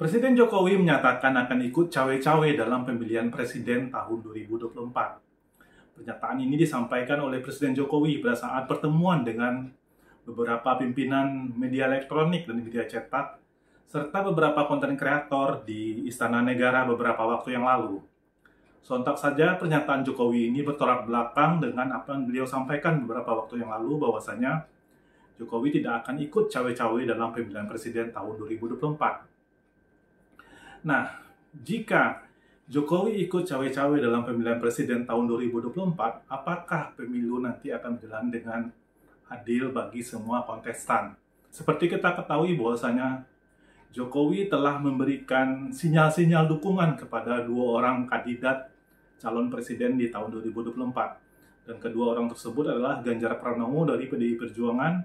Presiden Jokowi menyatakan akan ikut cawe-cawe dalam pemilihan presiden tahun 2024. Pernyataan ini disampaikan oleh Presiden Jokowi pada saat pertemuan dengan beberapa pimpinan media elektronik dan media cetak, serta beberapa konten kreator di Istana Negara beberapa waktu yang lalu. Sontak saja pernyataan Jokowi ini bertolak belakang dengan apa yang beliau sampaikan beberapa waktu yang lalu, bahwasanya Jokowi tidak akan ikut cawe-cawe dalam pemilihan presiden tahun 2024. Nah, jika Jokowi ikut cawe-cawe dalam pemilihan presiden tahun 2024, apakah pemilu nanti akan berjalan dengan adil bagi semua kontestan? Seperti kita ketahui bahwasanya Jokowi telah memberikan sinyal-sinyal dukungan kepada dua orang kandidat calon presiden di tahun 2024. Dan kedua orang tersebut adalah Ganjar Pranowo dari PDI Perjuangan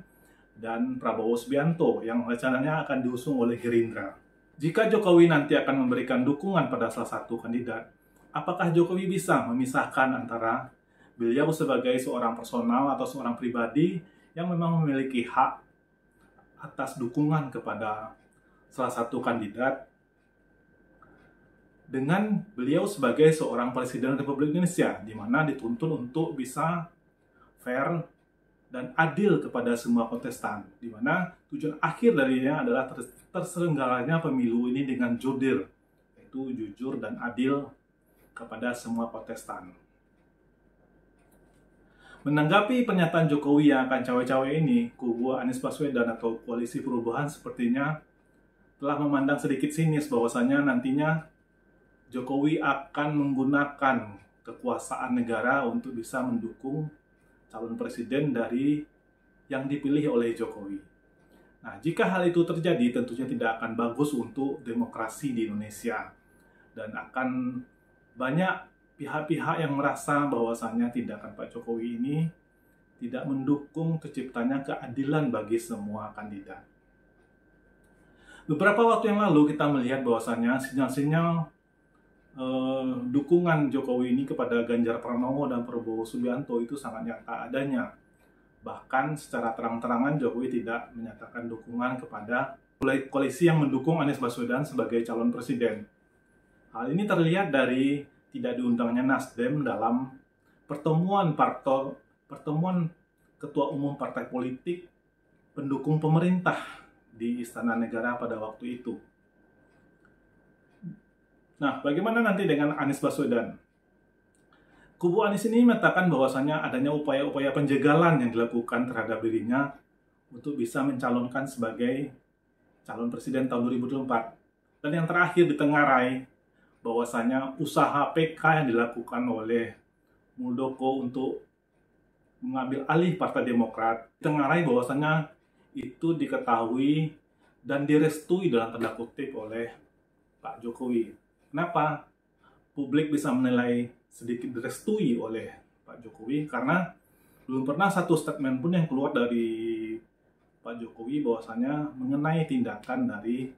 dan Prabowo Subianto yang rencananya akan diusung oleh Gerindra. Jika Jokowi nanti akan memberikan dukungan pada salah satu kandidat, apakah Jokowi bisa memisahkan antara beliau sebagai seorang personal atau seorang pribadi yang memang memiliki hak atas dukungan kepada salah satu kandidat dengan beliau sebagai seorang Presiden Republik Indonesia, di mana dituntut untuk bisa fair dan adil kepada semua kontestan, di mana tujuan akhir darinya adalah terselenggaranya pemilu ini dengan jurdil, yaitu jujur dan adil kepada semua kontestan. Menanggapi pernyataan Jokowi yang akan cawe-cawe ini, kubu Anies Baswedan atau Koalisi Perubahan sepertinya telah memandang sedikit sinis bahwasanya nantinya Jokowi akan menggunakan kekuasaan negara untuk bisa mendukung calon presiden dari yang dipilih oleh Jokowi. Nah, jika hal itu terjadi, tentunya tidak akan bagus untuk demokrasi di Indonesia. Dan akan banyak pihak-pihak yang merasa bahwasannya tindakan Pak Jokowi ini tidak mendukung terciptanya keadilan bagi semua kandidat. Beberapa waktu yang lalu kita melihat bahwasannya sinyal-sinyal dukungan Jokowi ini kepada Ganjar Pranowo dan Prabowo Subianto itu sangat nyata adanya. Bahkan secara terang-terangan Jokowi tidak menyatakan dukungan kepada koalisi yang mendukung Anies Baswedan sebagai calon presiden. Hal ini terlihat dari tidak diundangnya Nasdem dalam pertemuan ketua umum partai politik pendukung pemerintah di Istana Negara pada waktu itu. Nah, bagaimana nanti dengan Anies Baswedan? Kubu Anies ini mengatakan bahwasannya adanya upaya-upaya penjagalan yang dilakukan terhadap dirinya untuk bisa mencalonkan sebagai calon presiden tahun 2024. Dan yang terakhir ditengarai bahwasannya usaha PK yang dilakukan oleh Muldoko untuk mengambil alih Partai Demokrat, ditengarai bahwasannya itu diketahui dan direstui dalam tanda kutip oleh Pak Jokowi. Kenapa publik bisa menilai sedikit direstui oleh Pak Jokowi? Karena belum pernah satu statement pun yang keluar dari Pak Jokowi bahwasanya mengenai tindakan dari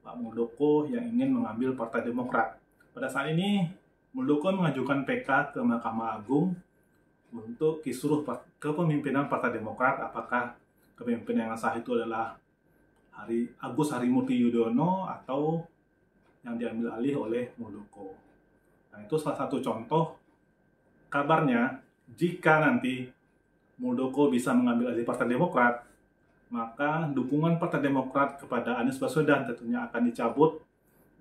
Pak Muldoko yang ingin mengambil Partai Demokrat. Pada saat ini, Muldoko mengajukan PK ke Mahkamah Agung untuk kisruh kepemimpinan Partai Demokrat. Apakah kepemimpinan yang sah itu adalah Agus Harimurti Yudhoyono atau yang diambil alih oleh Muldoko. Nah, itu salah satu contoh kabarnya jika nanti Muldoko bisa mengambil alih Partai Demokrat, maka dukungan Partai Demokrat kepada Anies Baswedan tentunya akan dicabut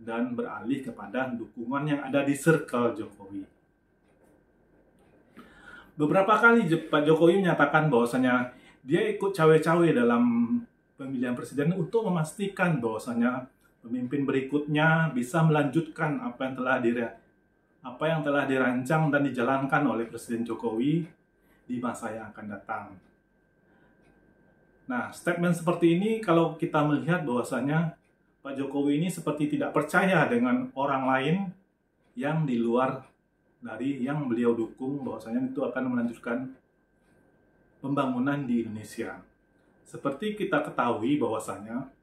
dan beralih kepada dukungan yang ada di circle Jokowi. Beberapa kali Pak Jokowi menyatakan bahwasanya dia ikut cawe-cawe dalam pemilihan presiden untuk memastikan bahwasanya pemimpin berikutnya bisa melanjutkan apa yang telah dirancang dan dijalankan oleh Presiden Jokowi di masa yang akan datang. Nah, statement seperti ini kalau kita melihat bahwasanya Pak Jokowi ini seperti tidak percaya dengan orang lain yang di luar dari yang beliau dukung, bahwasanya itu akan melanjutkan pembangunan di Indonesia. Seperti kita ketahui bahwasanya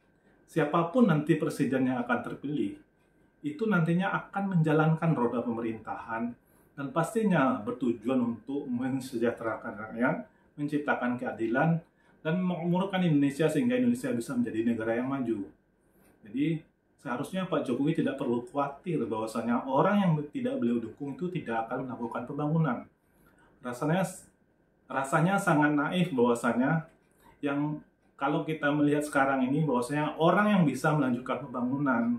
siapapun nanti presiden yang akan terpilih, itu nantinya akan menjalankan roda pemerintahan dan pastinya bertujuan untuk mensejahterakan rakyat, menciptakan keadilan, dan memakmurkan Indonesia sehingga Indonesia bisa menjadi negara yang maju. Jadi seharusnya Pak Jokowi tidak perlu khawatir bahwasanya orang yang tidak beliau dukung itu tidak akan melakukan pembangunan. Rasanya sangat naif bahwasanya yang kalau kita melihat sekarang ini bahwasanya orang yang bisa melanjutkan pembangunan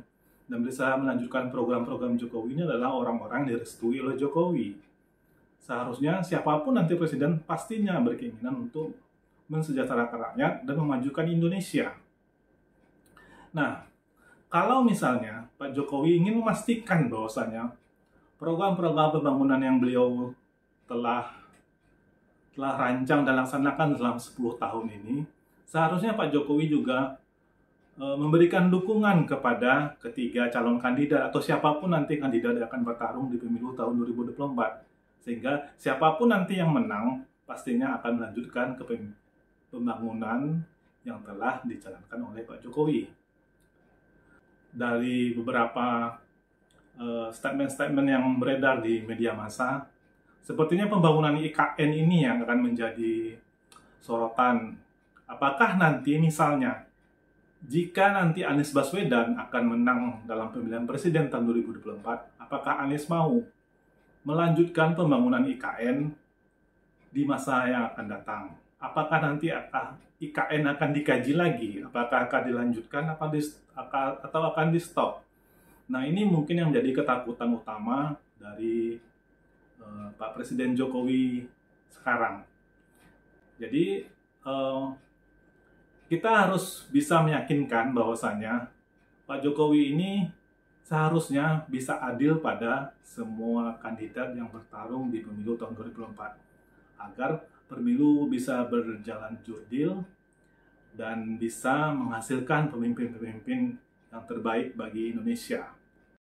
dan bisa melanjutkan program-program Jokowi ini adalah orang-orang yang direstui oleh Jokowi. Seharusnya siapapun nanti presiden pastinya berkeinginan untuk mensejahterakan rakyat dan memajukan Indonesia. Nah, kalau misalnya Pak Jokowi ingin memastikan bahwasanya program-program pembangunan yang beliau telah rancang dan laksanakan dalam 10 tahun ini, seharusnya Pak Jokowi juga memberikan dukungan kepada ketiga calon kandidat atau siapapun nanti kandidat yang akan bertarung di pemilu tahun 2024. Sehingga siapapun nanti yang menang pastinya akan melanjutkan ke pembangunan yang telah dijalankan oleh Pak Jokowi. Dari beberapa statement-statement yang beredar di media massa, sepertinya pembangunan IKN ini yang akan menjadi sorotan. Apakah nanti misalnya jika nanti Anies Baswedan akan menang dalam pemilihan presiden tahun 2024, apakah Anies mau melanjutkan pembangunan IKN di masa yang akan datang? Apakah nanti IKN akan dikaji lagi? Apakah akan dilanjutkan atau akan di-stop? Nah, ini mungkin yang menjadi ketakutan utama dari Pak Presiden Jokowi sekarang. Jadi, kita harus bisa meyakinkan bahwasanya Pak Jokowi ini seharusnya bisa adil pada semua kandidat yang bertarung di pemilu tahun 2024 agar pemilu bisa berjalan jurdil dan bisa menghasilkan pemimpin-pemimpin yang terbaik bagi Indonesia.